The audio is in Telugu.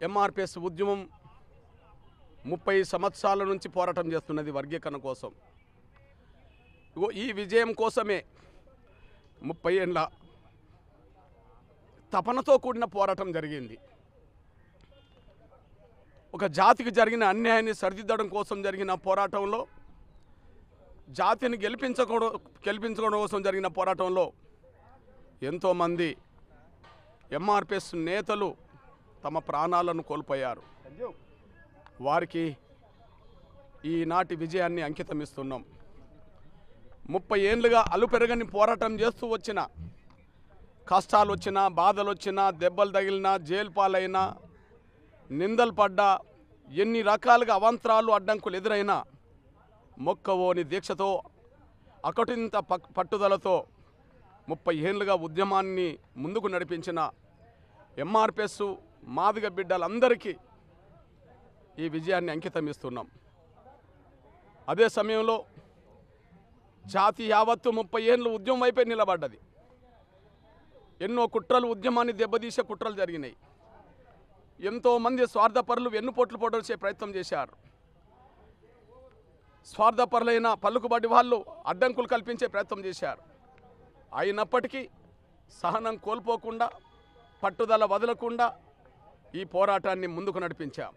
ఎంఆర్పిఎస్ ఉద్యమం 30 సంవత్సరాల నుంచి పోరాటం చేస్తున్నది వర్గీకరణ కోసం. ఈ విజయం కోసమే 30 ఏళ్ళ తపనతో కూడిన పోరాటం జరిగింది. ఒక జాతికి జరిగిన అన్యాయాన్ని సరిదిద్దడం కోసం జరిగిన పోరాటంలో, జాతిని గెలిపించుకోవడం కోసం జరిగిన పోరాటంలో ఎంతోమంది ఎంఆర్పిఎస్ నేతలు తమ ప్రాణాలను కోల్పోయారు. వారికి ఈనాటి విజయాన్ని అంకితమిస్తున్నాం. 30 ఏళ్ళుగా అలుపెరగని పోరాటం చేస్తూ వచ్చిన, కష్టాలు వచ్చినా, బాధలు వచ్చినా, దెబ్బలు తగిలినా, జైలు పాలైనా, నిందలు పడ్డా, ఎన్ని రకాలుగా అవాంతరాలు అడ్డంకులు ఎదురైనా మొక్కవోని దీక్షతో, అకటింత పట్టుదలతో 30 ఏళ్ళుగా ఉద్యమాన్ని ముందుకు నడిపించిన ఎంఆర్పిఎస్ మాదిగ బిడ్డలందరికీ ఈ విజయాన్ని అంకితమిస్తున్నాం. అదే సమయంలో జాతి యావత్తు 30 ఏళ్ళు ఉద్యమం వైపే నిలబడ్డది. ఎన్నో కుట్రలు, ఉద్యమాన్ని దెబ్బతీసే కుట్రలు జరిగినాయి. ఎంతోమంది స్వార్థపరులు వెన్నుపోట్లు పొడిచే ప్రయత్నం చేశారు. స్వార్థపరులైన పలుకుబడి వాళ్ళు అడ్డంకులు కల్పించే ప్రయత్నం చేశారు. అయినప్పటికీ సహనం కోల్పోకుండా, పట్టుదల వదలకుండా ఈ పోరాటాన్ని ముందుకు నడిపించాం.